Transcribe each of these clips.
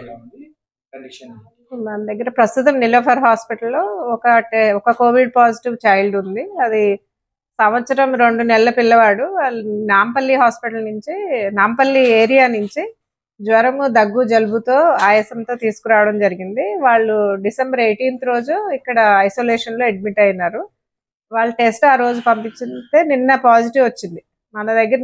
ఎలా ఉంది కండిషన్? మన దగ్గర ప్రస్తుతం నిలోఫర్ హాస్పిటల్లో ఒక కోవిడ్ పాజిటివ్ చైల్డ్ ఉంది. అది సంవత్సరం 2 నెలల పిల్లవాడు. వాళ్ళు నాంపల్లి హాస్పిటల్ నుంచి, నాంపల్లి ఏరియా నుంచి జ్వరము, దగ్గు, జలుబుతో, ఆయాసంతో తీసుకురావడం జరిగింది. వాళ్ళు డిసెంబర్ 18th రోజు ఇక్కడ ఐసోలేషన్లో అడ్మిట్ అయినారు. వాళ్ళ టెస్ట్ ఆ రోజు పంపించితే నిన్న పాజిటివ్ వచ్చింది. మన దగ్గర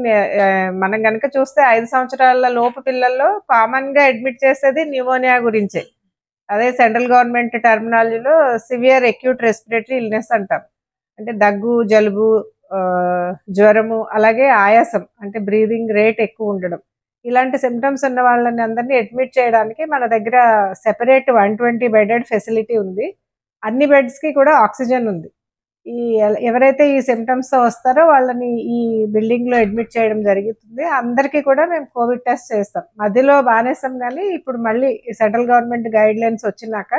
మనం కనుక చూస్తే 5 సంవత్సరాల లోపు పిల్లల్లో కామన్గా అడ్మిట్ చేసేది న్యూమోనియా గురించే. అదే సెంట్రల్ గవర్నమెంట్ టర్మినాలజీలో సివియర్ అక్యూట్ రెస్పిరేటరీ ఇల్నెస్ అంటాం. అంటే దగ్గు, జలుబు, జ్వరము, అలాగే ఆయాసం అంటే బ్రీదింగ్ రేట్ ఎక్కువ ఉండడం, ఇలాంటి సిమ్టమ్స్ ఉన్న వాళ్ళని అందరినీ అడ్మిట్ చేయడానికి మన దగ్గర సెపరేట్ 120 బెడెడ్ ఫెసిలిటీ ఉంది. అన్ని బెడ్స్కి కూడా ఆక్సిజన్ ఉంది. ఎవరైతే ఈ సిమ్టమ్స్తో వస్తారో వాళ్ళని ఈ బిల్డింగ్లో అడ్మిట్ చేయడం జరుగుతుంది. అందరికీ కూడా మేము కోవిడ్ టెస్ట్ చేస్తాం. మధ్యలో బానేస్తాం, కానీ ఇప్పుడు మళ్ళీ సెంట్రల్ గవర్నమెంట్ గైడ్ లైన్స్ వచ్చినాక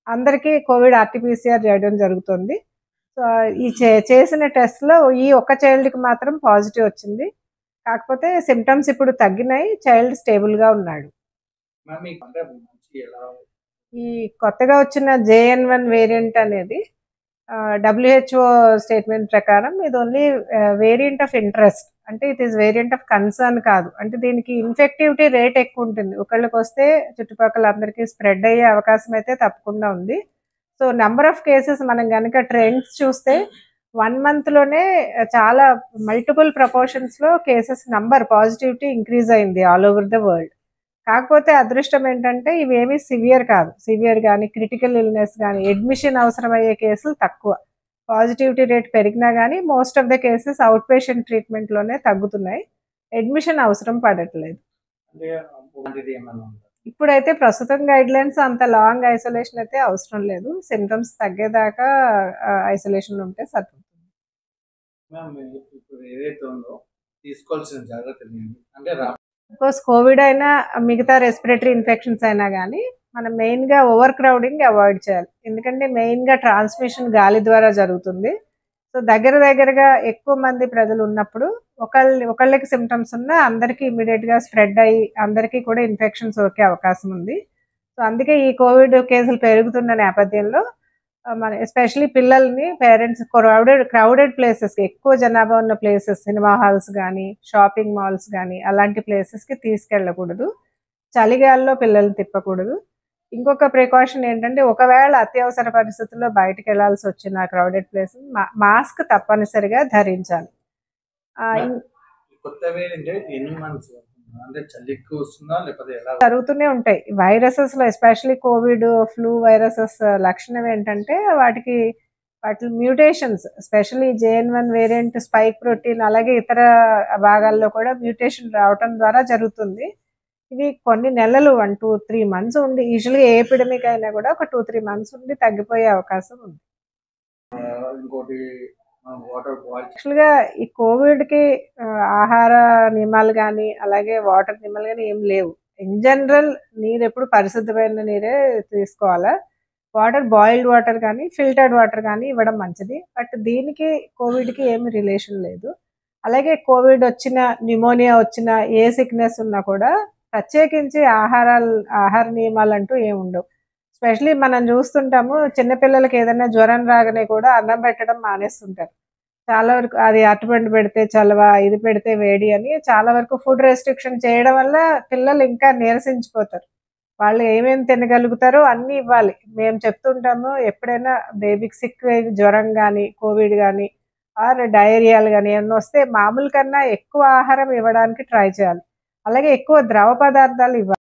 అందరికీ కోవిడ్ ఆర్టీపీసీఆర్ చేయడం జరుగుతుంది. సో ఈ చేసిన టెస్ట్లో ఈ ఒక్క చైల్డ్కి మాత్రం పాజిటివ్ వచ్చింది. కాకపోతే సిమ్టమ్స్ ఇప్పుడు తగ్గినాయి, చైల్డ్ స్టేబుల్గా ఉన్నాడు. ఈ కొత్తగా వచ్చిన JN1 వేరియంట్ అనేది WHO స్టేట్మెంట్ ప్రకారం ఇది ఓన్లీ వేరియంట్ ఆఫ్ ఇంట్రెస్ట్, అంటే it is variant of concern కాదు. అంటే దీనికి ఇన్ఫెక్టివిటీ రేట్ ఎక్కువ ఉంటుంది. ఒకళ్ళకి వస్తే చుట్టుపక్కల అందరికీ స్ప్రెడ్ అయ్యే అవకాశం అయితే తప్పకుండా ఉంది. సో నెంబర్ ఆఫ్ కేసెస్ మనం కనుక ట్రెండ్స్ చూస్తే 1 monthలోనే చాలా మల్టిపుల్ ప్రపోర్షన్స్లో కేసెస్ నంబర్ పాజిటివిటీ ఇంక్రీజ్ అయింది ఆల్ ఓవర్ ద వరల్డ్. కాకపోతే అదృష్టం ఏంటంటే ఇవేమీ సివియర్ కాదు. సివియర్ కానీ, క్రిటికల్ ఇల్నెస్ కానీ, అడ్మిషన్ అవసరమయ్యే కేసులు తక్కువ. పాజిటివిటీ రేట్ పెరిగినా కానీ most of the cases out patient ట్రీట్మెంట్లోనే తగ్గుతున్నాయి. అడ్మిషన్ అవసరం పడట్లేదు. ఇప్పుడైతే ప్రస్తుతం గైడ్ లైన్స్ అంత లాంగ్ ఐసోలేషన్ అయితే అవసరం లేదు. సిమ్టమ్స్ తగ్గేదాకా ఐసోలేషన్ ఉంటే సరిపోతుంది. కోర్స్ కోవిడ్ అయినా మిగతా రెస్పిరేటరీ ఇన్ఫెక్షన్స్ అయినా కానీ మనం మెయిన్గా ఓవర్ క్రౌడింగ్ అవాయిడ్ చేయాలి. ఎందుకంటే మెయిన్గా ట్రాన్స్మిషన్ గాలి ద్వారా జరుగుతుంది. సో దగ్గరగా ఎక్కువ మంది ప్రజలు ఉన్నప్పుడు ఒకళ్ళకి సిమ్టమ్స్ ఉన్నా అందరికీ ఇమీడియట్గా స్ప్రెడ్ అయ్యి అందరికీ కూడా ఇన్ఫెక్షన్ సోకే అవకాశం ఉంది. సో అందుకే ఈ కోవిడ్ కేసులు పెరుగుతున్న నేపథ్యంలో మన ఎస్పెషలీ పిల్లల్ని పేరెంట్స్ క్రౌడెడ్ ప్లేసెస్కి, ఎక్కువ జనాభా ఉన్న ప్లేసెస్, సినిమా హాల్స్ కానీ, షాపింగ్ మాల్స్ కానీ అలాంటి ప్లేసెస్కి తీసుకెళ్ళకూడదు. చలిగాల్లో పిల్లల్ని తిప్పకూడదు. ఇంకొక ప్రికాషన్ ఏంటంటే ఒకవేళ అత్యవసర పరిస్థితుల్లో బయటకు వెళ్లాల్సి వచ్చిన క్రౌడెడ్ ప్లేస్ మాస్క్ తప్పనిసరిగా ధరించాలి. జరుగుతూనే ఉంటాయి వైరసెస్లో, ఎస్పెషలీ కోవిడ్, ఫ్లూ వైరసెస్ లక్షణం ఏంటంటే వాటి mutations, especially JN1 variant spike protein, అలాగే ఇతర భాగాల్లో కూడా మ్యూటేషన్ రావటం ద్వారా జరుగుతుంది. ఇవి కొన్ని నెలలు 1-3 months ఉండి, యూజువల్గా ఏ ఎపిడమిక్ అయినా కూడా ఒక 2-3 months ఉండి తగ్గిపోయే అవకాశం ఉంది. యాక్చువల్గా ఈ కోవిడ్కి ఆహార నియమాలు కానీ, అలాగే వాటర్ నియమాలు కానీ ఏం లేవు. ఇన్ జనరల్ నీరు ఎప్పుడు పరిశుద్ధమైన నీరే తీసుకోవాలా. వాటర్ బాయిల్డ్ వాటర్ కానీ, ఫిల్టర్డ్ వాటర్ కానీ ఇవ్వడం మంచిది. బట్ దీనికి కోవిడ్కి ఏమి రిలేషన్ లేదు. అలాగే కోవిడ్ వచ్చిన, న్యూమోనియా వచ్చిన, ఏ సిక్నెస్ ఉన్నా కూడా ప్రత్యేకించి ఆహార నియమాలు అంటూ ఏమి ఉండవు. ఎస్పెషలీ మనం చూస్తుంటాము చిన్నపిల్లలకి ఏదైనా జ్వరం రాగానే కూడా అన్నం పెట్టడం మానేస్తుంటారు. చాలా వరకు అది అరటిపండు పెడితే చలవ, ఇది పెడితే వేడి అని చాలా వరకు ఫుడ్ రెస్ట్రిక్షన్ చేయడం వల్ల పిల్లలు ఇంకా నీరసించిపోతారు. వాళ్ళు ఏమేమి తినగలుగుతారో అన్నీ ఇవ్వాలి. మేము చెప్తుంటాము ఎప్పుడైనా బేబీకి సిక్ జ్వరం కానీ, కోవిడ్ కానీ, ఆర్ డయేరియాలు కానీ ఏమన్నా వస్తే మామూలు కన్నా ఎక్కువ ఆహారం ఇవ్వడానికి ట్రై చేయాలి. అలాగే ఎక్కువ ద్రవ పదార్థాలు ఇవ్వాలి.